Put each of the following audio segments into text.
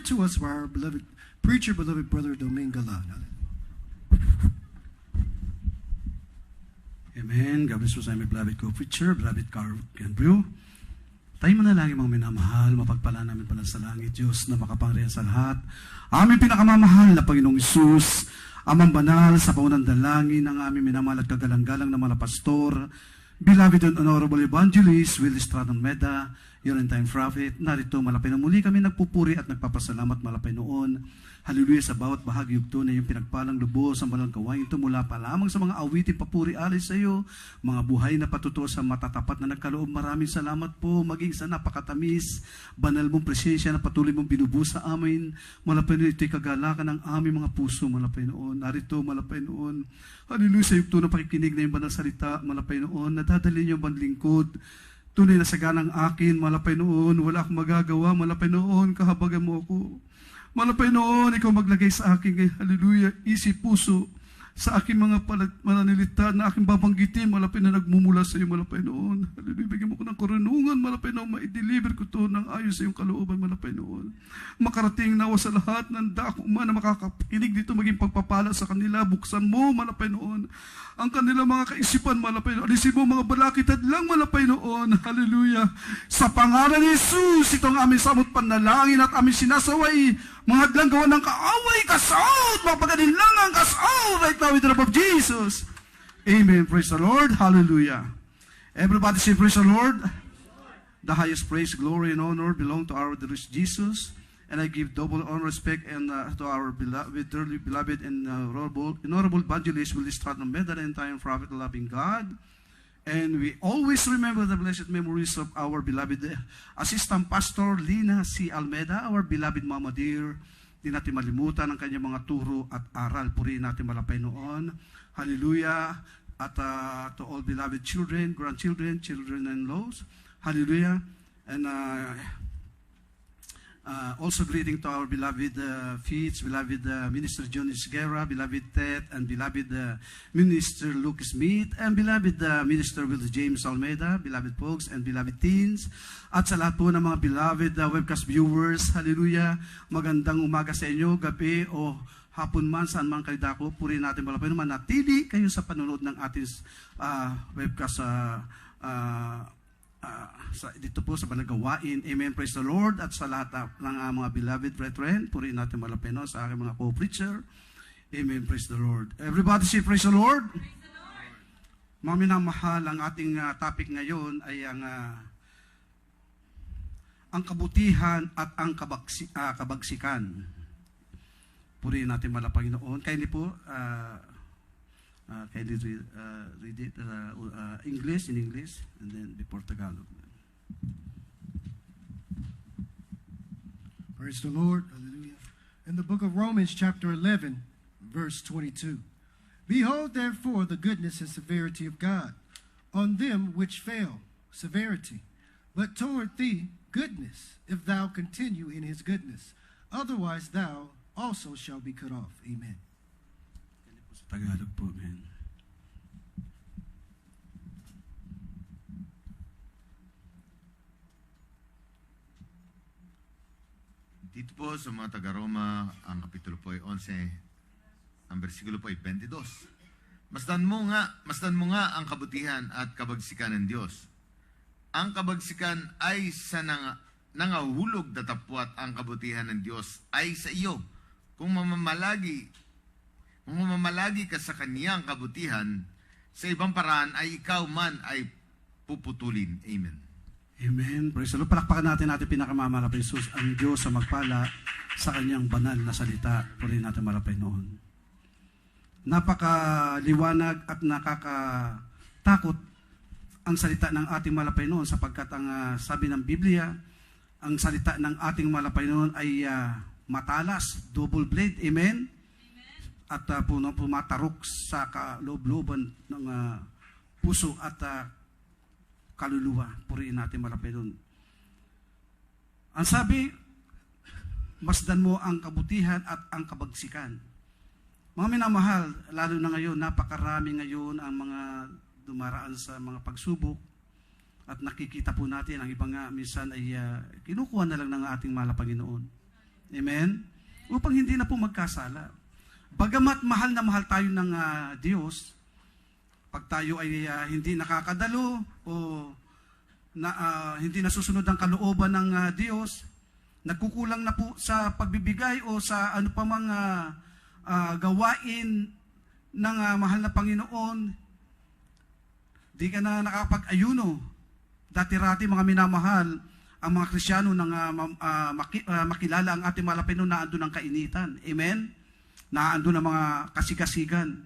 read to us by our beloved preacher, beloved Brother Domingo Galan. Amen. God bless po sa aming beloved co-preacher, beloved Carl Canbrew. Tayo manalangin mga minamahal, mapagpala namin pala sa langit, Diyos na makapangyarihan sa lahat. Aming pinakamamahal na Panginoong Isus, Amang banal sa paunang dalangin ng aming minamahal at kagalang-galang na mga pastor, beloved and honorable evangelist, Willie Stratton Meda, your end-time prophet, narito malapay na muli kami nagpupuri at nagpapasalamat malapay noon. Hallelujah sa bawat bahagi yugto na yung pinagpalang lubos ang banal gawain ito mula pa lamang sa mga awitin papuri alay sa iyo, mga buhay na patutuo sa matatapat na nagkaloob. Maraming salamat po maging sa napakatamis, banal mong presensya na patuloy mong binubuo sa amin. Malapay noon ito'y kagalakan ng aming mga puso malapay noon. Narito malapay noon. Hallelujah sa yugto na pakikinig na yung banal salita malapay noon. Nadadali niyo ang banlingkod. Tunay na saganang akin malapay noon. Wala akong magagawa malapay noon. Kahabagan mo ako. Malapay noon, ikaw maglagay sa akin, hallelujah, isip, puso, sa aking mga mananilita na aking babanggitin, malapay na nagmumula sa iyo, malapay noon. Hallelujah, bigyan mo ko ng karunungan, malapay noon, ma-deliver ko to ng ayos sa iyong kalooban, malapay noon. Makarating nawa sa lahat ng dako man na makakapinig dito, maging pagpapala sa kanila, buksan mo, malapay noon. Ang kanilang mga kaisipan, malapay noon. Alisin mo mga balakid at lang, malapay noon. Hallelujah. Sa pangalan ni Jesus, itong aming samot panalangin at aming sinasaway, mga hadlang gawa ng kaaway, kasaot, mapagalinlangan, kasaot, right now in the name of Jesus. Amen. Praise the Lord. Hallelujah. Everybody say, praise the Lord. The highest praise, glory, and honor belong to our dearest Jesus. And I give double honor, respect, and to our dearly beloved and honorable evangelist, Willie Stratton Meda, the entire prophet, loving God. And we always remember the blessed memories of our beloved Assistant Pastor Lina C. Almeda, our beloved Mama Dear. Di natin malimutan ang kanyang mga turo at aral. Purihin natin malapay noon. Hallelujah. At to all beloved children, grandchildren, children-in-laws. Hallelujah. And also greeting to our beloved Fitz, beloved Minister John Isguera, beloved Ted, and beloved Minister Luke Smith, and beloved Minister Will James Almeida, beloved folks, and beloved teens, at sa lahat po ng mga beloved webcast viewers. Hallelujah. Magandang umaga sa inyo, gabi o hapon man, saan man kayo dako. Purihin natin malapay naman, natili kayo sa panonood ng ating webcast dito po sa Banagawain. Amen. Praise the Lord. At sa lahat ng mga beloved brethren, purihin natin malapay no, sa aking mga co-preacher. Amen. Praise the Lord. Everybody say praise the Lord. Praise the Lord. Mga minamahal, ang ating topic ngayon ay ang kabutihan at ang kabagsikan. Purihin natin malapay noon. Kindly po, kindly read it English, in English, and then before Tagalog. Praise the Lord. Hallelujah. In the book of Romans, chapter 11, verse 22. Behold, therefore, the goodness and severity of God on them which fail, severity. But toward thee, goodness, if thou continue in his goodness. Otherwise, thou also shall be cut off. Amen. Tagalog po, amen. Dito po sa mga taga-Roma, ang kapitulo po ay 11, ang bersikulo po ay 22. Masdan mo nga ang kabutihan at kabagsikan ng Diyos. Ang kabagsikan ay sa nangahulog datapwat, ang kabutihan ng Diyos ay sa iyo. Kung mamamalagi ka sa kaniyang kabutihan, sa ibang paraan ay ikaw man ay puputulin. Amen. Amen. Praise the Lord. Palakpakan natin pinakamamahal na Jesus, ang Diyos sa magpala sa kanyang banal na salita. Purihin natin malapay noon. Napakaliwanag at nakakatakot ang salita ng ating malapay noon, sapagkat ang sabi ng Biblia, ang salita ng ating malapay noon ay matalas, double blade. Amen. At pumatarok sa kaloob-looban ng puso at kaluluwa. Purihin natin malapay doon. Ang sabi, masdan mo ang kabutihan at ang kabagsikan. Mga minamahal, lalo na ngayon, napakarami ngayon ang mga dumaraan sa mga pagsubok. At nakikita po natin, ang iba nga minsan ay kinukuha na lang ng ating mahal na Panginoon. Amen? Upang hindi na po magkasala. Bagamat mahal na mahal tayo ng Diyos, pag tayo ay hindi nakakadalo o hindi nasusunod ang kalooban ng Diyos, nagkukulang na po sa pagbibigay o sa ano pa mga gawain ng mahal na Panginoon, di ka na nakapag-ayuno. Dati-rati mga minamahal, ang mga Kristiyano nang makilala ang ating mahal na Panginoon, naandun ang kainitan. Amen? Naandun ang mga kasigasigan.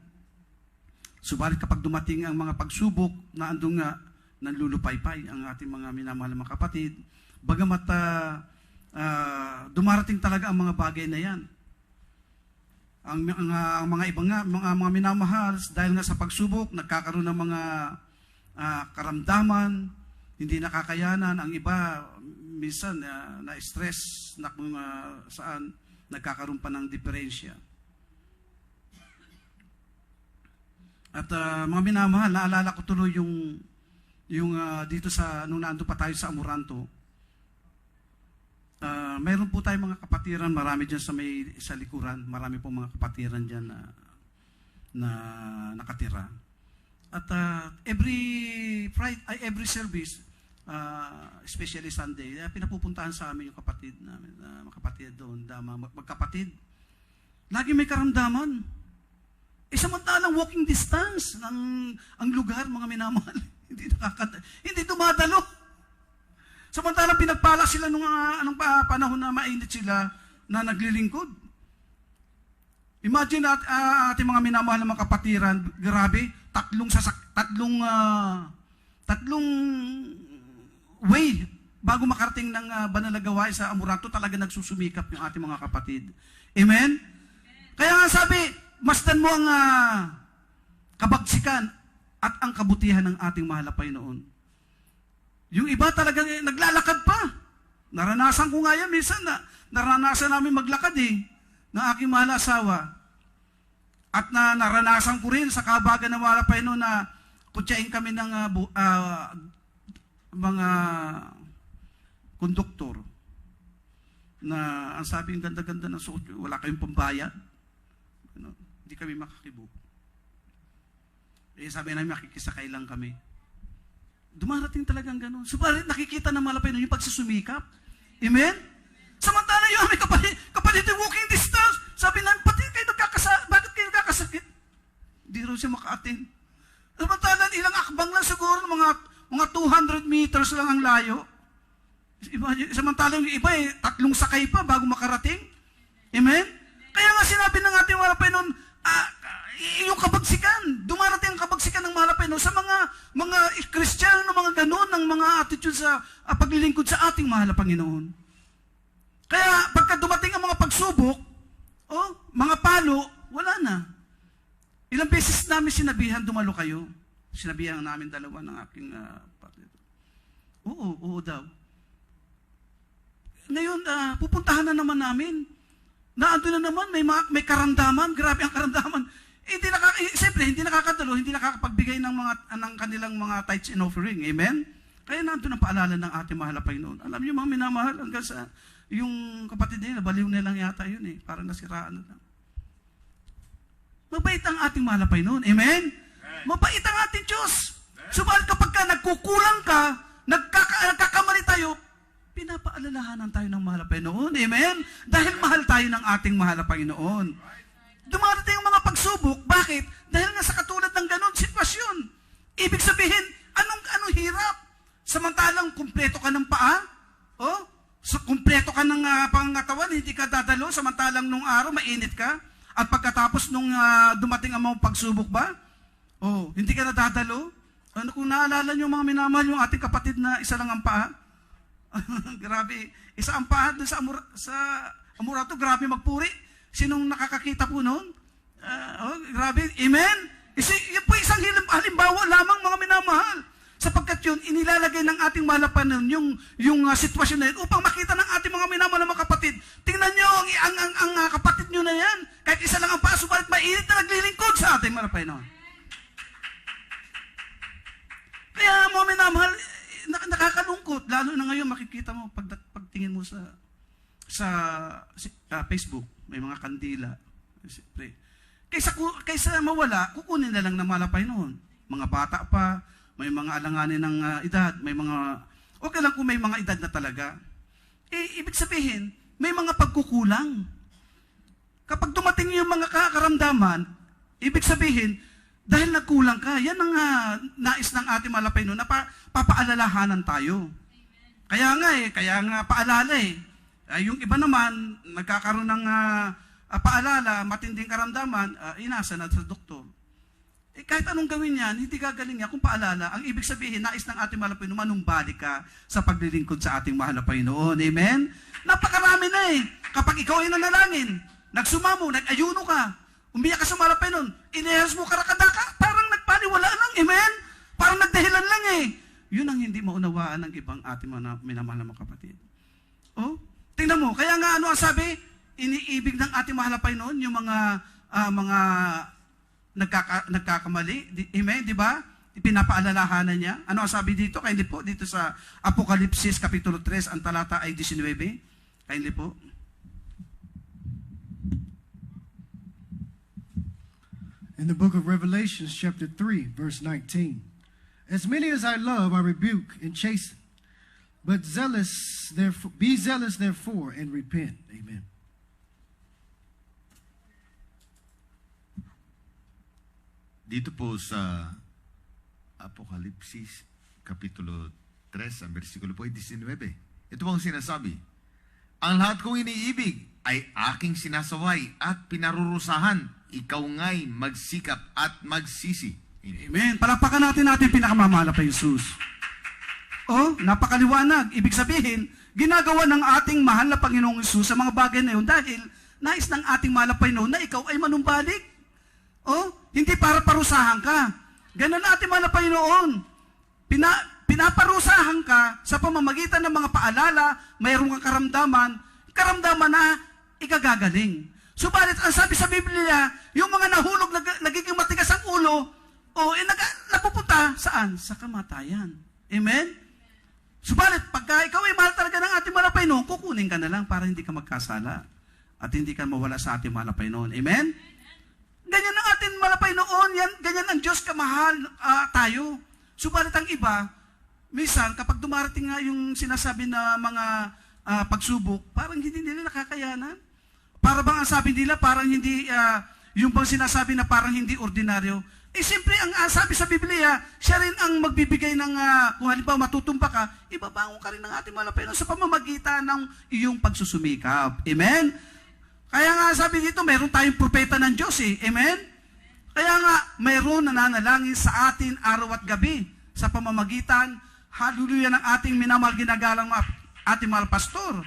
Subalit kapag dumating ang mga pagsubok, naandun nga nanlulupaypay ang ating mga minamahal na mga kapatid. Bagamat dumarating talaga ang mga bagay na yan. Ang mga ibang nga, mga minamahal, dahil nga sa pagsubok, nagkakaroon ng mga karamdaman, hindi nakakayanan. Ang iba, minsan, na-stress, na kung saan, nagkakaroon pa ng diferensya. At mga minamahal, naalala ko tuloy yung dito sa, nung naando pa tayo sa Amoranto, mayroon po tayong mga kapatiran, marami dyan sa likuran, marami po mga kapatiran dyan na nakatira. At every service, especially Sunday, pinapupuntahan sa amin yung kapatid namin, mga kapatid doon, magkapatid. Lagi may karamdaman. Samantalang walking distance ang lugar, mga minamahal, hindi dumadalo. Samantalang pinagpala sila nung anong panahon na mainit sila na naglilingkod. Imagine ating mga minamahal na mga kapatiran, grabe, tatlong way bago makarating ng banal na gawain sa Amoranto, talaga nagsusumikap yung ating mga kapatid. Amen? Kaya nga sabi, masdan mo ang kabagsikan at ang kabutihan ng ating mahal na Panginoon. Yung iba talagang naglalakad pa. Naranasan ko nga yan, minsan naranasan namin maglakad ng aking mahal na asawa. At naranasan ko rin sa kabagan ng mahal na Panginoon na kutsain kami ng mga konduktor na ang sabi, ang ganda-ganda ng suot, wala kayong pambayad. Hindi kami makakibo. Sabi namin, makikisakay lang kami. Dumarating talagang gano'n. Subalit nakikita ng mahal na Panginoon yung pagsusumikap. Amen? Samantala yung aming kapatid walking distance. Sabi namin, bakit kayo nagkakasakit? Hindi rin siya maka-attend. Samantala ilang akbang lang siguro, mga 200 meters lang ang layo. Samantala yung iba 3 sakay pa bago makarating. Amen? Kaya nga sinabi ng ating mahal na Panginoon, yung kabagsikan, dumarating ang kabagsikan ng mahal na Panginoon sa mga Kristiyano, mga gano'n, ng mga attitude sa paglilingkod sa ating mahal na Panginoon. Kaya pagka dumating ang mga pagsubok, mga palo, wala na. Ilang beses namin sinabihan, dumalo kayo. Sinabihan namin dalawa ng aking partner. Oo daw. Ngayon, pupuntahan na naman namin. Naando na naman, may karamdaman, grabe ang karamdaman. Siyempre, hindi nakakadalo, hindi nakakapagbigay ng kanilang mga tithes and offering. Amen? Kaya nandun ang paalala ng ating mahal na Panginoon. Alam niyo mga minamahal, hanggang sa yung kapatid nila, baliw nilang yata yun parang nasiraan na lang. Mabait ang ating mahal na Panginoon. Amen? Mabait ang ating Diyos. Subalit kapag nagkukulang ka, nagkakamali tayo, pinapaalalahanan tayo ng mahal na Panginoon. Amen? Dahil mahal tayo ng ating mahal na Panginoon. Dumarating ang mga pagsubok. Bakit? Dahil nga sa katulad ng ganon sitwasyon. Ibig sabihin, anong hirap? Samantalang kumpleto ka ng paa, kumpleto ka ng pangatawan, hindi ka dadalo, samantalang nung araw, mainit ka, at pagkatapos nung dumating ang mga pagsubok ba, hindi ka nadadalo. Kung naalala nyo mga minamahal, yung ating kapatid na isa lang ang paa, grabe, isa ang paa dun sa Amoranto, grabe magpuri. Sinong nakakakita po noon? Grabe, amen? Yan po isang halimbawa lamang mga minamahal. Sapagkat yun, inilalagay ng ating mahal na Panginoon yung sitwasyon na yun upang makita ng ating mga minamahal na mga kapatid. Tingnan nyo, ang kapatid nyo na yan, kahit isa lang ang paa, subalit mainit na naglilingkod sa ating mahal na Panginoon. Kaya mga minamahal, nakakalungkot. Lalo na ngayon, makikita mo, pagtingin mo sa Facebook, may mga kandila. Siyempre. Kaysa mawala, kukunin na lang ng malapay noon. Mga bata pa, may mga alanganin ng edad, may mga, okay lang kung may mga edad na talaga. Ibig sabihin, may mga pagkukulang. Kapag dumating yung mga karamdaman, ibig sabihin, dahil nagkulang ka, yan ang nais ng ating malapay noon na papaalalahanan tayo. Kaya nga paalala eh. Yung iba naman, nagkakaroon ng paalala, matinding karamdaman, inasa na sa doktor. Kahit anong gawin yan, hindi gagaling niya kung paalala. Ang ibig sabihin, nais ng ating mahal na Panginoon, manumbalik ka sa paglilingkod sa ating mahal na Panginoon. Amen? Napakarami na eh. Kapag ikaw ay nanalangin, nagsumamo, nag-ayuno ka, umiyak ka sa mahal na Panginoon, inehas mo karakada ka, parang nagpaniwala lang. Amen? Parang nagdahilan lang eh. Yun ang hindi maunawaan ng ibang ating minamahal na mga kapatid. Oh? Tingnan mo, kaya nga ano ang sabi? Iniibig ng ating mahal na Panginoon yung mga nagkakamali. Amen, di ba? Pinapaalalahanan niya. Ano ang sabi dito? Kindly po, dito sa Apokalipsis, Kapitulo 3, ang talata ay 19. Kindly po. In the book of Revelation, chapter 3, verse 19. As many as I love, I rebuke and chasten. But be zealous therefore and repent. Amen. Dito po sa Apokalipsis, Kapitulo 3, ang versikulo po ay 19. Ito po ang sinasabi, ang lahat kong iniibig ay aking sinasaway at pinarurusahan. Ikaw nga'y magsikap at magsisi. Amen. Palapakan natin pinakamamahal pa Jesus. Oh, napakaliwanag. Ibig sabihin, ginagawa ng ating mahal na Panginoong Jesus sa mga bagay na yun dahil nais ng ating mahal na Panginoon na ikaw ay manumbalik. Oh, hindi para parusahan ka. Ganun ang ating mahal na Panginoon. Pinaparusahan ka sa pamamagitan ng mga paalala, mayroong kang karamdaman na ikagagaling. Subalit, ang sabi sa Biblia, yung mga nahulog, nagiging matigas ang ulo, napupunta saan? Sa kamatayan. Amen? Subalit, pagka ikaw ay mahal talaga ng ating mahal na Panginoon, kukunin ka na lang para hindi ka magkasala at hindi ka mawala sa ating mahal na Panginoon. Amen? Ganyan ang ating mahal na Panginoon, ganyan ang Diyos kamahal tayo. Subalit ang iba, minsan, kapag dumarating nga yung sinasabi na mga pagsubok, parang hindi nila nakakayanan. Para bang ang sabi nila, parang hindi, yung bang sinasabi na parang hindi ordinaryo. Siyempre, ang sabi sa Biblia, siya rin ang magbibigay ng, kung halimbawa matutumba ka, ibabangon ka rin ng ating mahal na Panginoon sa pamamagitan ng iyong pagsusumikap. Amen? Kaya nga sabi dito, mayroon tayong propeta ng Diyos eh. Amen? Kaya nga, mayroon nananalangin sa atin araw at gabi sa pamamagitan, hallelujah, ng ating minamahal ginagalang ating mahal pastor,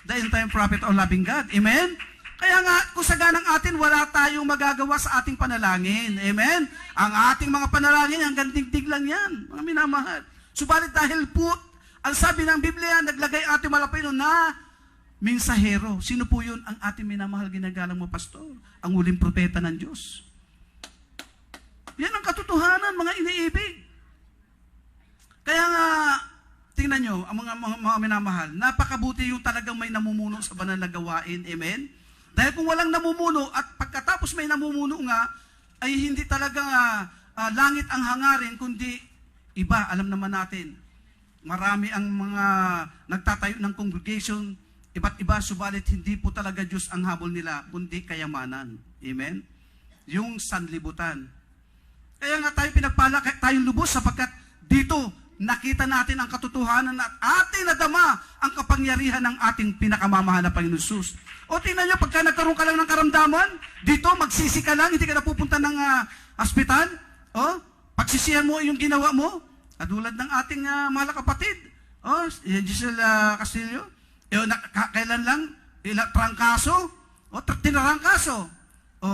the end-time prophet o loving God. Amen? Kaya nga, kung saganang atin, wala tayong magagawa sa ating panalangin. Amen? Ang ating mga panalangin, hanggang digdig lang yan, mga minamahal. Subalit dahil po, ang sabi ng Biblia, naglagay ating malapay nun na mensahero. Sino po yun? Ang ating minamahal ginagalang mo, pastor. Ang huling propeta ng Diyos. Yan ang katotohanan, mga iniibig. Kaya nga, tingnan nyo, ang mga minamahal, napakabuti yung talagang may namumuno sa banal na gawain. Amen? Dahil kung walang namumuno at pagkatapos may namumuno nga, ay hindi talaga langit ang hangarin, kundi iba, alam naman natin. Marami ang mga nagtatayo ng congregation, iba't iba, subalit hindi po talaga Diyos ang habol nila, kundi kayamanan. Amen? Yung sanlibutan. Kaya nga tayo pinagpala, tayong lubos sapagkat dito, nakita natin ang katotohanan at ating nadama ang kapangyarihan ng ating pinakamamahal na Panginoon Jesus. O tingnan nyo, pagka nagkaroon ka lang ng karamdaman, dito magsisi ka lang, hindi ka na pupunta ng hospital. O, pagsisihan mo yung ginawa mo, katulad ng ating mahal na kapatid. O, Giselle Castillo, kailan lang, trangkaso, o tinarangkaso. O,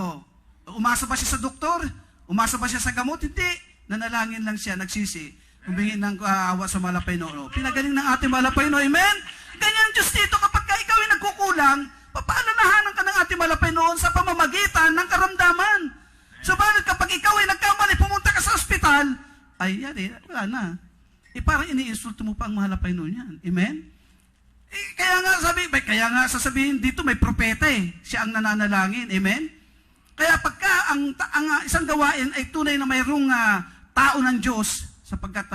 umasa ba siya sa doktor? Umasa ba siya sa gamot? Hindi. Nanalangin lang siya, nagsisi. Humingi ng awa sa mahal na Panginoon. Pinagaling ng ating mahal na Panginoon. Amen? Ganyan ang Diyos dito kapag ikaw ay nagkukulang, papaalalahanan ka ng ating mahal na Panginoon sa pamamagitan ng karamdaman. Subalit kapag ikaw ay nagkamali, pumunta ka sa ospital, ay yan wala na. Parang ini-insulto mo pa ang mahal na Panginoon yan. Amen? Kaya nga sasabihin dito may propeta eh. Siya ang nananalangin. Amen? Kaya pagka ang isang gawain ay tunay na mayroong tao ng Diyos, sapagkat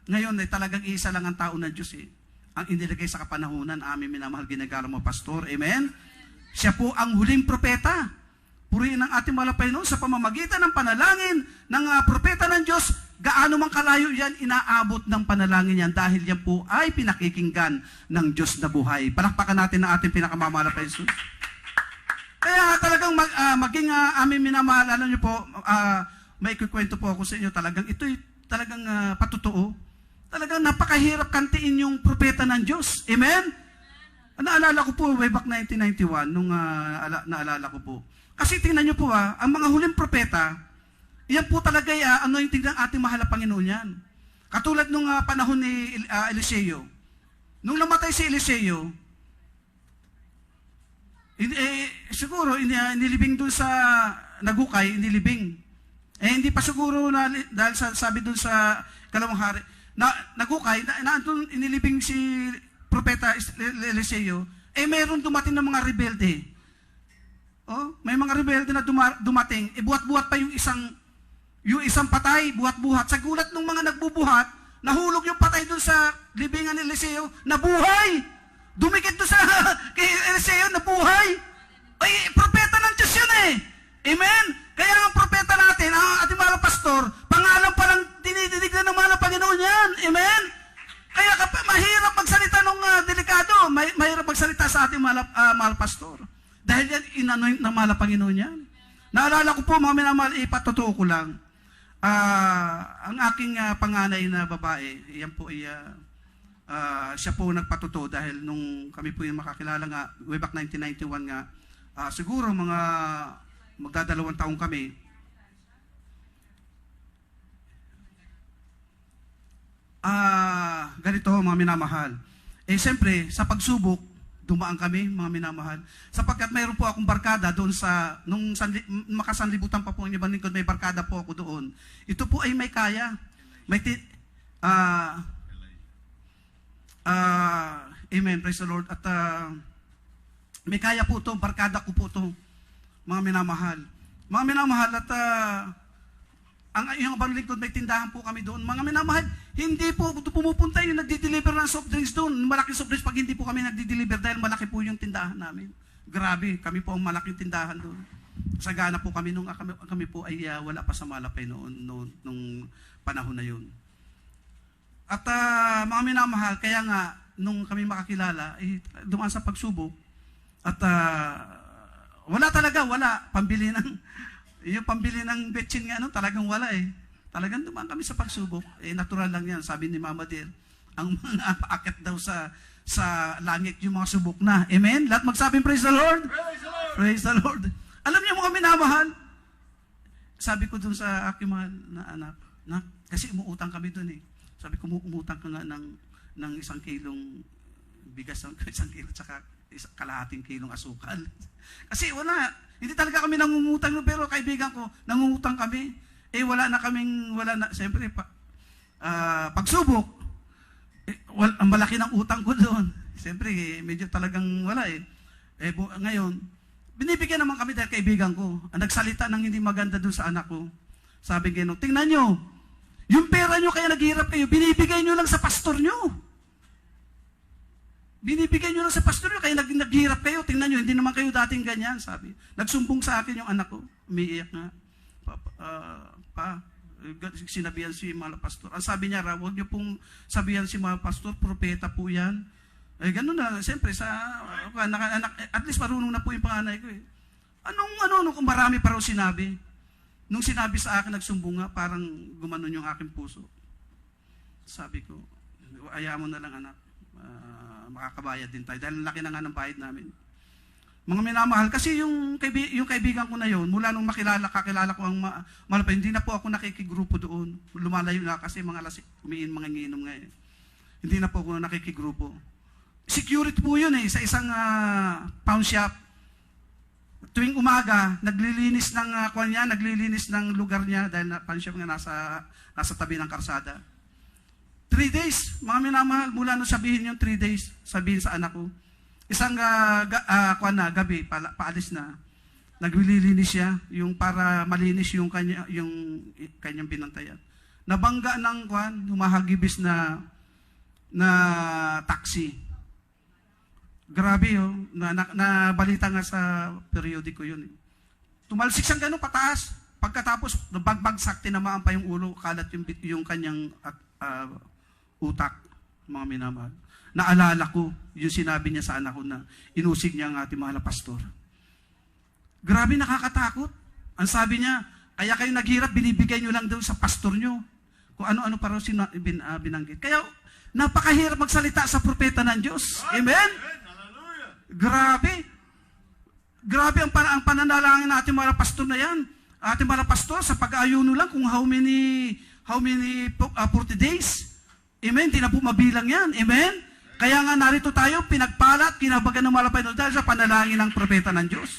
ngayon ay talagang isa lang ang tao ng Diyos eh. Ang inilagay sa kapanahunan, aming minamahal ginagala mo, Pastor. Amen? Siya po ang huling propeta. Purihin ang ating mahal na Panginoon sa pamamagitan ng panalangin ng propeta ng Diyos. Gaano man kalayo yan, inaabot ng panalangin yan dahil yan po ay pinakikinggan ng Diyos na buhay. Palakpakan natin ang ating pinakamamahal na Panginoon. Kaya talagang maging aming minamahal, alam niyo po, may ikukwento po ako sa inyo, talagang ito'y talagang patutuo. Talagang napakahirap kantiin yung propeta ng Diyos. Amen? Naalala ko po, way back 1991, nung naalala ko po. Kasi tingnan niyo po, ang mga huling propeta, yan po talaga ano yung tingnan ating mahal na Panginoon yan. Katulad nung panahon ni Eliseo. Nung namatay si Eliseo, siguro, inilibing doon sa nagukay, inilibing. Hindi pa siguro, dahil sabi doon sa kalawang hari, nagukay, doon inilibing si propeta Eliseo, mayroon dumating ng mga rebelde. May mga rebelde na dumating, buhat-buhat pa yung isang patay, buhat-buhat. Sa gulat ng mga nagbubuhat, nahulog yung patay doon sa libingan ni Eliseo, nabuhay! Dumikit doon sa kay Eliseo, nabuhay! Ay, propeta ng Diyos yun eh! Amen? Kaya ang propeta natin, ang ating mga pastor, pangalan pa lang dinidinig na ng mga Panginoon yan. Amen? Kaya mahirap magsalita ng delikado, mahirap magsalita sa ating mahal pastor. Dahil yan, inanoint ng mahal Panginoon yan. Naalala ko po, mga minamahal, ipatotoo ko lang. Ang aking panganay na babae, yan po siya po nagpatotoo dahil nung kami po yung makakilala nga, way back 1991 nga, siguro mga magdadalawang taong kami. Ganito mga minamahal. Siyempre, sa pagsubok, dumaan kami, mga minamahal. Sapagkat mayroon po akong barkada doon nung makasanlibutan pa po ang ibang lingkod, may barkada po ako doon. Ito po ay may kaya. Amen, praise the Lord. At may kaya po ito, barkada ko po ito, mga minamahal. Mga minamahal, at yung ibang lingkod, may tindahan po kami doon. Mga minamahal, hindi po pumupunta yung nagdi-deliver ng soft drinks doon. Malaking soft drinks pag hindi po kami nagdi-deliver dahil malaki po yung tindahan namin. Grabe, kami po ang malaking tindahan doon. Sagana po kami nung kami po ay wala pa sa Malapay nung panahon na yun. At mga minamahal, kaya nga nung kami makakilala, dumaan sa pagsubok at wala pambili ng betchin nga talagang wala eh. Talagang dumaan kami sa pagsubok. Natural lang yan. Sabi ni Mama Dear, ang mga paakit daw sa langit yung mga subok na. Amen? Lahat magsabing praise the Lord? Praise the Lord! Praise the Lord! Alam niyo mga minamahal, sabi ko dun sa aking mahal na anak, kasi umuutang kami dun eh. Sabi ko, umutang ka nga ng 1 kilong bigas, 1 kilo, tsaka kalahating kilong asukal. Kasi hindi talaga kami nangungutang, pero kaibigan ko, nangungutang kami. Siyempre, pagsubok, ang malaki ng utang ko doon. Siyempre, medyo talagang wala eh. Ngayon, binibigyan naman kami dahil kaibigan ko. Ang nagsalita ng hindi maganda doon sa anak ko. Sabi gano'n, tingnan nyo, yung pera nyo kaya naghihirap kayo, binibigay nyo lang sa pastor nyo. Binibigay nyo lang sa pastor nyo, kaya naghihirap kayo. Tingnan nyo, hindi naman kayo dating ganyan, sabi. Nagsumbong sa akin yung anak ko, umiiyak nga. Sinabihan si Mahal Pastor. Ang sabi niya, huwag niyo pong sabihan si Mahal Pastor, propeta po yan. Ganun na, siyempre, at least marunong na po yung panganay ko eh. Kung marami pa raw sinabi. Nung sinabi sa akin, nagsumbong nga, parang gumanon yung aking puso. Sabi ko, ayaw mo na lang anak, makakabayad din tayo. Dahil laki na nga ng bayad namin. Mga minamahal, kasi yung kaibigan ko na yun, mula nung kakilala ko ang Malapay, hindi na po ako nakikigrupo doon. Lumalayo na kasi mga nginom nga eh. Hindi na po ako nakikigrupo. Security po yun eh, sa isang pawn shop. Tuwing umaga, naglilinis ng lugar niya dahil pawn shop nga nasa tabi ng karsada. 3 days, mga minamahal, mula nung sabihin yung 3 days, sabihin sa anak ko. Isang gabi, paalis na, naglilinis siya, yung para malinis yung kanyang binantayan. Nabangga ng humahagibis na taxi. Grabe nabalita nga sa periodiko yun. Tumalsik siyang gano'n pataas. Pagkatapos, nabagbagsak, tinamaan pa yung ulo, kalat yung kanyang utak, mga minamahal. Naalala ko yung sinabi niya sa anak ko na inusig niya ang ating mahal na pastor. Grabe, nakakatakot. Ang sabi niya, kaya kayo naghirap, binibigay niyo lang daw sa pastor niyo. Kung ano-ano pa raw binanggit. Kaya, napakahirap magsalita sa propeta ng Diyos. Amen? Grabe. Grabe ang pananalangin natin mga pastor na yan. Ating mga pastor, sa pag-ayuno lang kung how many 40 days. Amen? Di na po mabilang yan. Amen? Kaya nga narito tayo, pinagpalat, kinabagan ng malapay dahil sa panalangin ng propeta ng Diyos.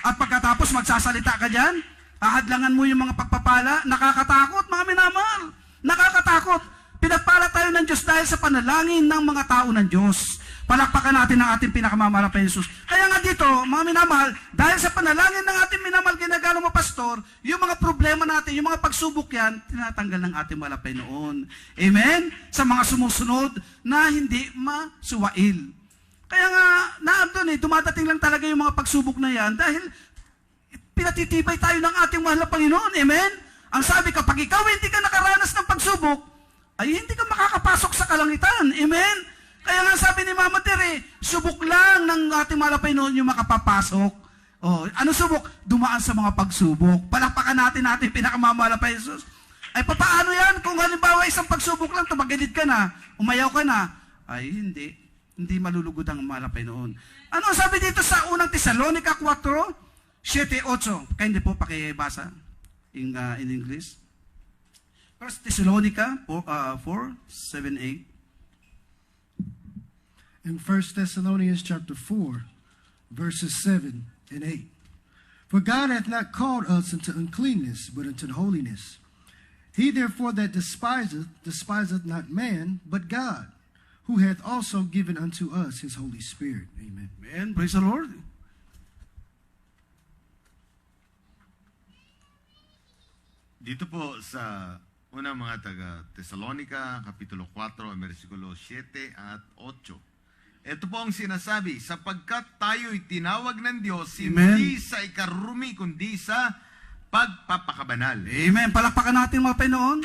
At pagkatapos magsasalita ka dyan, ahadlangan mo yung mga pagpapala, nakakatakot, mga minamahal. Nakakatakot. Pinagpalat tayo ng Diyos dahil sa panalangin ng mga tao ng Diyos. Palakpakan natin ang ating pinakamamahal na Jesus. Kaya nga dito, mga minamahal, dahil sa panalangin ng ating minamahal ginagano mo, pastor, yung mga problema natin, yung mga pagsubok yan, tinatanggal ng ating malapay noon. Amen? Sa mga sumusunod na hindi masuwail. Kaya nga, naandun dumadating lang talaga yung mga pagsubok na yan dahil pinatitibay tayo ng ating mahal na Panginoon. Amen? Ang sabi, kapag ikaw hindi ka nakaranas ng pagsubok, ay hindi ka makakapasok sa kalangitan. Amen? Kaya nga sabi ni Mama Tere, subok lang ng ating mahal na Panginoon yung makapapasok. Oh, ano subok? Dumaan sa mga pagsubok. Palakpakan natin pinakamamahal na Jesus. Ay papaano yan? Kung halimbawa isang pagsubok lang, tumagilid ka na, umayaw ka na, ay hindi. Hindi malulugod ang mahal na Panginoon. Ano sabi dito sa unang Tesalonica 4, 7-8? Kaya hindi po pakibasa in English. 1 Thessalonica 4:7-8. In 1 Thessalonians chapter 4, verses 7 and 8. For God hath not called us unto uncleanness, but unto holiness. He therefore that despiseth not man, but God, who hath also given unto us his Holy Spirit. Amen. Amen. Praise the Lord. Dito po sa unang mga taga Thessalonica, Kapitulo 4, versikulo 7 at 8. Ito po ang sinasabi, sapagkat tayo'y tinawag ng Diyos, Amen. hindi sa ikarumi, kundi sa pagpapakabanal. Amen. Palakpakan natin mga Panginoon.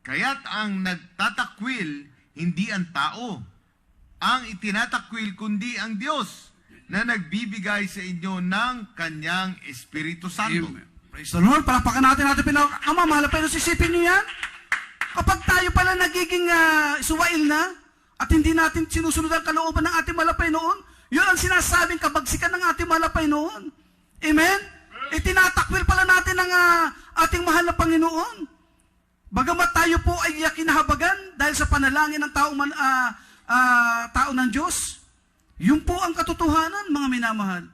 Kaya't ang nagtatakwil, hindi ang tao. Ang itinatakwil, kundi ang Diyos, na nagbibigay sa inyo ng Kanyang Espiritu Santo. Amen. Praise the Lord. Palakpakan natin pinakamamahal na Panginoon. Sisipin niyo yan. Kapag tayo pala nagiging suwail na at hindi natin sinusunod ang kalooban ng ating malapay noon, yun ang sinasabing kabagsikan ng ating malapay noon. Amen? Itinatakwil pala natin ang ating mahal na Panginoon. Bagamat tayo po ay kinahabagan dahil sa panalangin ng tao ng Diyos, yun po ang katotohanan, mga minamahal.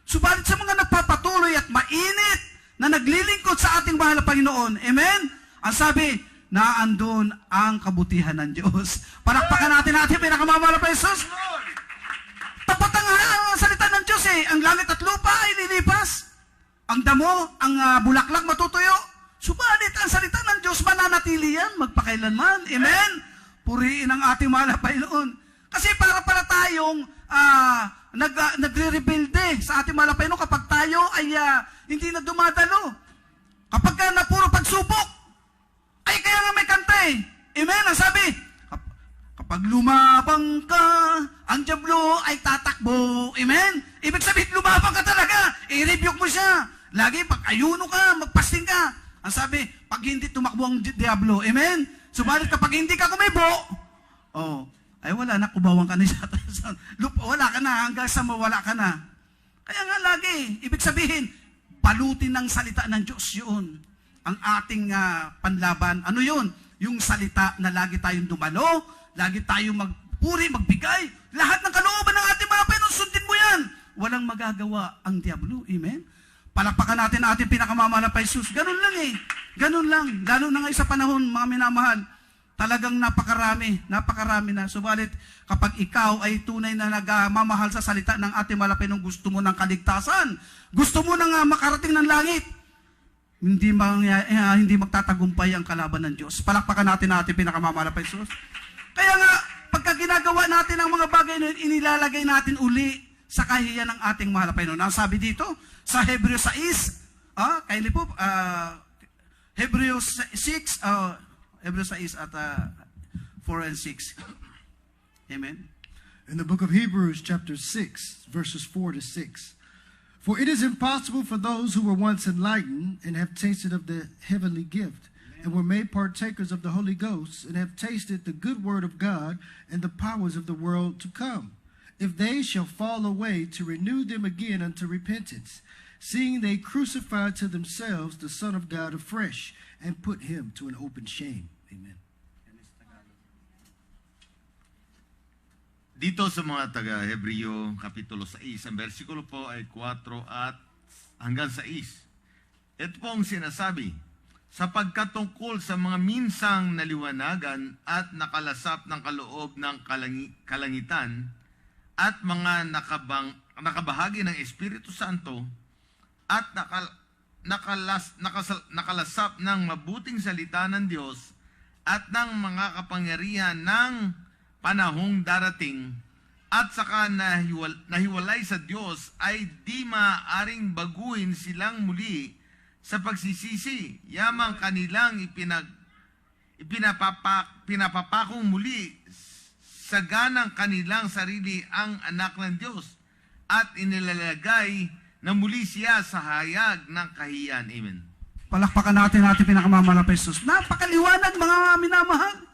Subalit sa mga nagpapatuloy at mainit na naglilingkod sa ating mahal na Panginoon, amen? Ang sabi, naandun ang kabutihan ng Diyos. Palakpakan natin pinakamamahal na Jesus. Tapat ang salita ng Diyos Ang langit at lupa ay lilipas. Ang damo, ang bulaklak matutuyo. Subalit ang salita ng Diyos mananatili yan, magpakailanman. Amen? Puriin ang ating mahal na Panginoon. Kasi para tayong nagre-rebelde sa ating mahal na Panginoon kapag tayo ay hindi na dumadalo. Kapag na puro pagsubok, ay kaya nga may kanta Amen? Ang sabi, kapag lumabang ka, ang dyablo ay tatakbo. Amen? Ibig sabihin, lumabang ka talaga. I-rebuke mo siya. Lagi, pag ayuno ka, magpasting ka. Ang sabi, pag hindi tumakbo ang diablo. Amen? Subalit kapag hindi ka kumibo, ay wala na, kubawang ka na siya. Wala ka na, hanggang sa mawala ka na. Kaya nga lagi, ibig sabihin, palutin ng salita ng Diyos yun. Ang ating panlaban, ano yun? Yung salita na lagi tayong dumalo, lagi tayong magpuri, magbigay. Lahat ng kalooban ng ating mga Panginoon, sundin mo yan. Walang magagawa ang diablo. Amen? Palakpakan natin ating pinakamamahal na Jesus. Ganun lang Ganun lang. Lalo na ngayon sa panahon, mga minamahal, talagang napakarami na. Subalit, kapag ikaw ay tunay na nagmamahal sa salita ng ating Malapinong, gusto mo ng kaligtasan, gusto mo nang makarating ng langit, hindi magtatagumpay ang kalaban ng Diyos. Palakpakan natin pinakamamahal na Jesus. Kaya nga, pagka ginagawa natin ang mga bagay na inilalagay natin uli sa kahihiyan ng ating mahal na Panginoon. Ang sabi dito, sa Hebrews 6, kaili po, Hebrews 6 at 4 and 6. Amen. In the book of Hebrews, chapter 6, verses 4 to 6. For it is impossible for those who were once enlightened and have tasted of the heavenly gift, and were made partakers of the Holy Ghost, and have tasted the good word of God and the powers of the world to come, if they shall fall away, to renew them again unto repentance, seeing they crucified to themselves the Son of God afresh, and put him to an open shame. Amen. Dito sa mga taga-Hebreo, Kapitulo 6, ang versikulo po ay 4 at hanggang 6. Ito po ang sinasabi, sapagkat tungkol sa mga minsang naliwanagan at nakalasap ng kaloob ng kalangitan at mga nakabahagi ng Espiritu Santo at nakalasap ng mabuting salita ng Diyos at ng mga kapangyarihan ng panahong darating at saka nahiwalay sa Diyos ay di maaaring baguhin silang muli sa pagsisisi, yamang kanilang pinapapakong muli sa ganang kanilang sarili ang anak ng Diyos at inilalagay na muli siya sa hayag ng kahiyan. Amen. Palakpakan natin pinakamamahal na Jesus. Napakaliwanag, mga minamahal.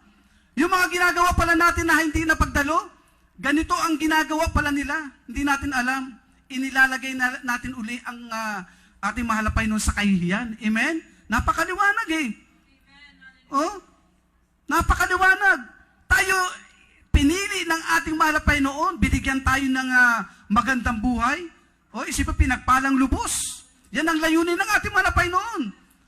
Yung mga ginagawa pala natin na hindi napagdalo, ganito ang ginagawa pala nila. Hindi natin alam. Inilalagay natin uli ang ating mahal na Panginoon sa kahihiyan. Amen? Napakaliwanag napakaliwanag. Tayo, pinili ng ating mahal na Panginoon, binigyan tayo ng magandang buhay. Isipin, pinagpalang lubos. Yan ang layunin ng ating mahal na Panginoon.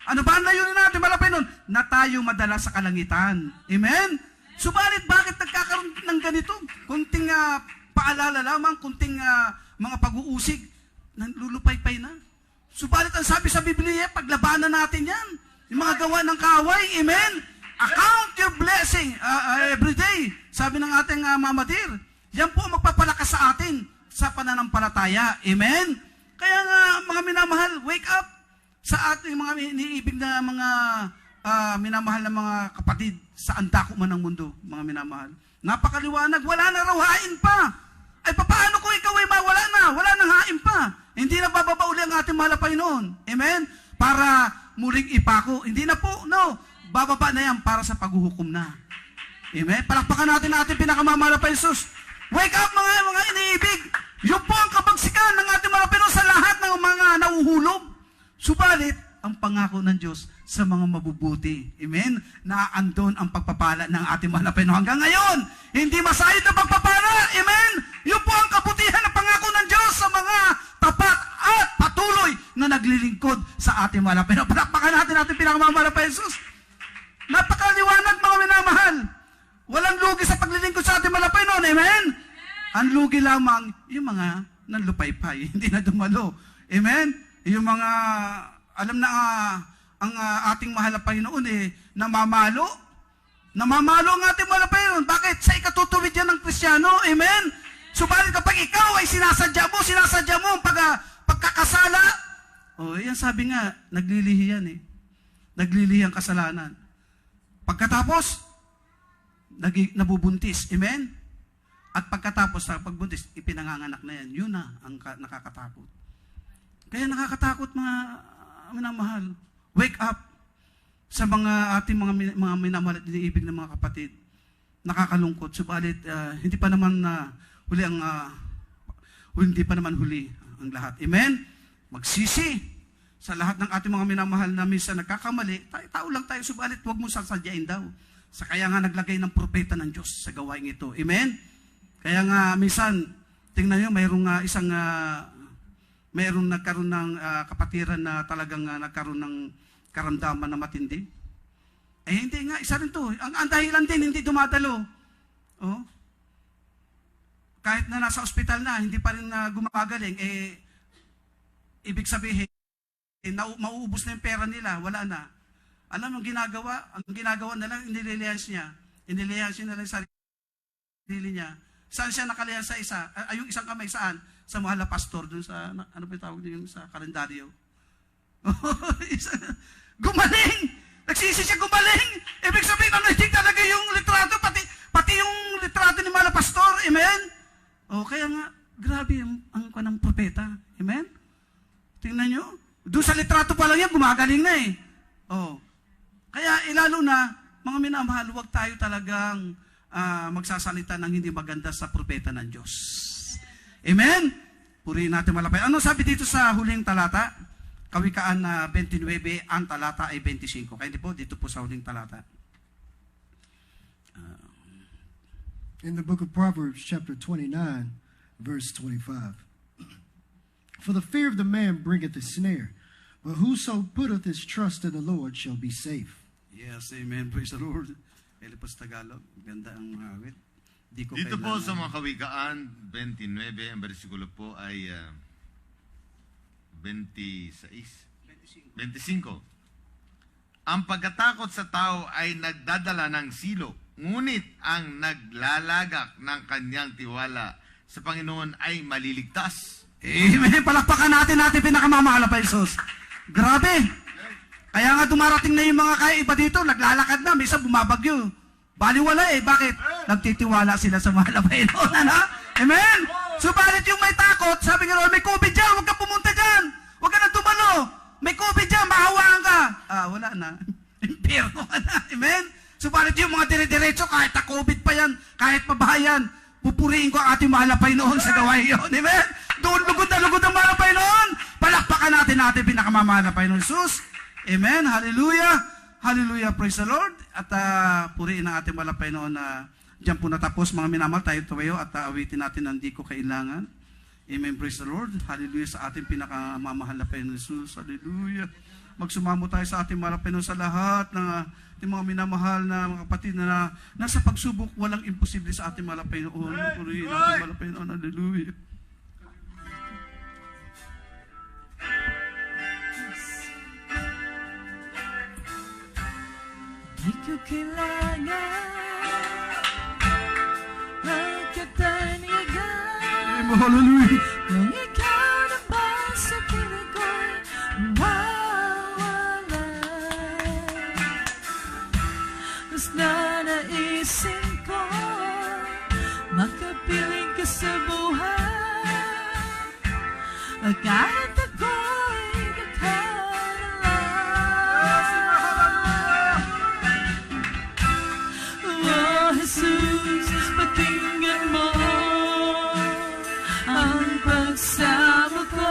Ano ba ang layunin ng ating mahal na Panginoon? Na tayo madala sa kalangitan. Amen? Subalit, bakit nagkakaroon ng ganito? Kunting paalala lamang, kunting mga pag-uusig, lulupay-pay na. Subalit, ang sabi sa Biblia, paglabanan natin yan. Yung mga gawa ng kaaway, amen? Account your blessing every day. Sabi ng ating Mama Dear, yan po magpapalakas sa atin sa pananampalataya. Amen? Kaya nga, mga minamahal, wake up sa ating mga iniibig na mga minamahal na mga kapatid sa andako man ng mundo, mga minamahal. Napakaliwanag, wala na raw hain pa. Ay, paano kung ikaw ay mawala na? Wala nang hain pa. Hindi na bababa uli ang ating mahal na Panginoon. Amen? Para muling ipako. Hindi na po, no. Bababa na yan para sa paghuhukom na. Amen? Palakpakan natin ating pinakamamahal na Jesus. Wake up, mga iniibig. Yun po ang kabagsikan ng ating mahal na Panginoon sa lahat ng mga nauhulog. Subalit, ang pangako ng Diyos sa mga mabubuti. Amen? Naandon ang pagpapala ng ating mahal na Panginoon. Hanggang ngayon, hindi masayid na pagpapala. Amen? Yun po ang kabutihan ng pangako ng Diyos sa mga tapat at patuloy na naglilingkod sa ating mahal na Panginoon. Palakpakan natin ating pinakamamahal na Jesus. Napakaliwanag, mga minamahal. Walang lugi sa paglilingkod sa ating mahal na Panginoon. Amen? Ang lugi lamang, yung mga nanlupaypay, hindi na dumalo. Amen? Yung mga alam na ang ating mahal na Panginoon namamalo. Namamalo ang ating mahal na Panginoon. Bakit? Sa ikatutuwid yan ng Kristiyano. Amen? Subalit kapag ikaw ay sinasadya mo ang pagkakasala. Yan sabi nga, naglilihi yan Naglilihi ang kasalanan. Pagkatapos, nabubuntis. Amen? At pagkatapos sa pagbuntis, ipinanganganak na yan. Yun na ang nakakatakot. Kaya nakakatakot, mga minamahal. Wake up sa mga ating mga minamahal at iniibig ng mga kapatid. Nakakalungkot. Subalit, hindi pa naman huli ang lahat. Amen? Magsisi sa lahat ng ating mga minamahal na minsan nagkakamali. Tao lang tayo. Subalit, huwag mo sasadyain daw. Kaya nga naglagay ng propeta ng Diyos sa gawain ito. Amen? Kaya nga minsan, tingnan nyo, mayroong nagkaroon ng kapatiran na talagang nagkaroon ng karamdaman na matindi. Hindi nga, isa rin to. Ang dahilan din, hindi dumadalo. Oh. Kahit na nasa ospital na, hindi pa rin gumagaling, ibig sabihin, mauubos na yung pera nila, wala na. Alam mo, ang ginagawa na lang, inililians niya na lang sa sarili niya. Saan siya nakalihan sa isa? Yung isang kamay saan? Sa mahal na pastor, dun sa, ano ba tawag niyo yung sa kalendaryo? Gumaling! Nagsisi siya gumaling! Ibig sabihin, anointing talaga yung litrato, pati yung litrato ni mahal na pastor. Amen? Kaya nga, grabe ang kanang propeta. Amen? Tingnan nyo. Doon sa litrato pa lang yan, gumagaling na eh. Kaya ilalo na, mga minamahal, huwag tayo talagang magsasalita ng hindi maganda sa propeta ng Diyos. Amen? Purihin natin malapay. Ano sabi dito sa huling talata? Kawikaan na 29, ang talata ay 25. Kaya hindi po, dito po sa huling talata. In the book of Proverbs, chapter 29, verse 25. For the fear of the man bringeth a snare, but whoso putteth his trust in the Lord shall be safe. Yes, amen. Praise the Lord. Elipas Tagalog. Ganda ang awit. Dito po sa mga kawikaan, 29, ang bersikulo po ay 25. Ang pagkatakot sa tao ay nagdadala ng silo, ngunit ang naglalagak ng kanyang tiwala sa Panginoon ay maliligtas. Amen. Palakpakan natin pinakamamahal pa Jesus. Grabe. Kaya nga dumarating na yung mga kaiba dito, naglalakad na, minsan bumabagyo. Baliwala eh. Bakit? Nagtitiwala sila sa mahal na Panginoon. Ano? Amen? Subalit yung may takot, sabi nga may COVID dyan, huwag ka pumunta dyan. Huwag ka na tumalo. May COVID dyan, mahawaan ka. Wala na. Impyerno ka na. Amen? Subalit yung mga dire-diretso, kahit na COVID pa yan, kahit mabahayan, pupuriin ko ang ating mahal na Panginoon sa gawain yun. Amen? Doon lugod ang mahal na Panginoon. Palakpakan natin pinakamamahal na Panginoon Jesus. Amen? Hallelujah. Hallelujah. Praise the Lord. At puriin ang ating mahal na Panginoon na diyan po natapos, mga minamahal, tayo tumayo at awitin natin ang di ko kailangan. Amen. Praise the Lord. Hallelujah sa ating pinakamamahal na Panginoon Jesus. Hallelujah. Magsumamo tayo sa ating mahal na Panginoon sa lahat ng ating mga minamahal na mga kapatid na nasa pagsubok, walang imposible sa ating mahal na Panginoon. Purihin ang ating mahal na Panginoon. Hallelujah. Di ko kailangan magkatanigan. Hallelujah. Kung ikaw na ba sa piling ko'y mawawala. Mas nanaisin ko makapiling ka sa buhay. Kahit ako'y nagkalala. Oh, Jesus, pakinggan mo ang pagsamo ko.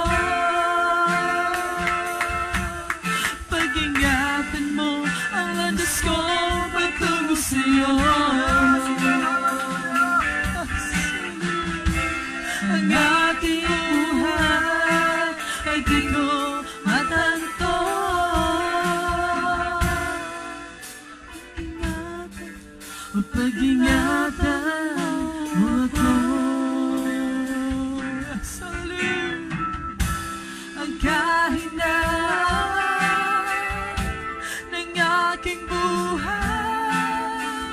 Pag-ingatan mo ang landas ko patungo sa'yo. Ang ating buhay ay di ko matanto. Pag-ingatan mo ako. Ang kahinaan ng aking buhay,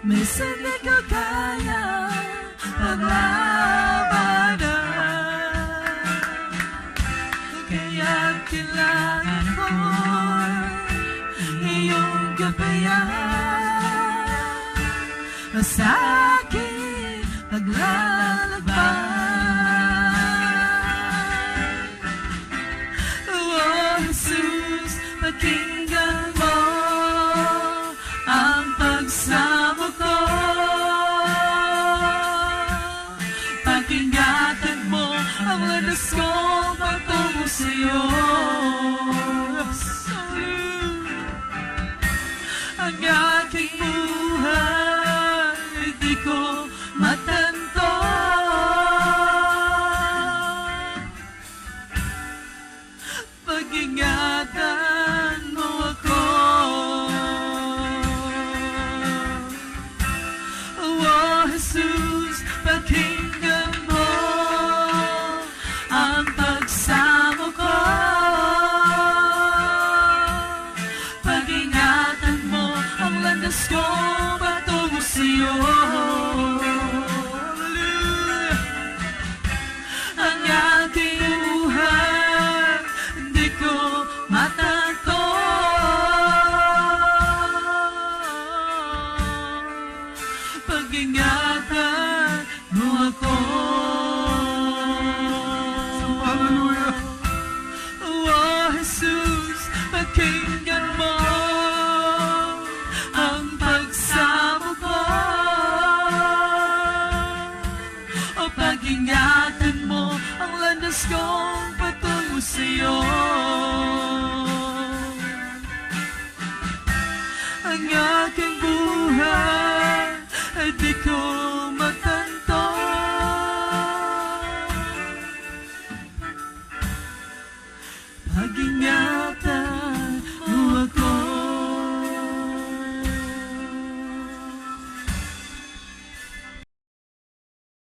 minsan di ko kaya paglabanan. Kaya't kailangan ko iyong gabayan sa aking paglalakbay. Oh, Jesus, pakinggan mo ang pagsamo ko. Pakinggan mo ang landas ko patungo sa'yo. Ang aking buhay di ko matanto. Pag-ingatan Pag-ingatan mo ang landas kong patungo sa'yo. Ang aking buhay ay di ko matanto. Pag-ingatan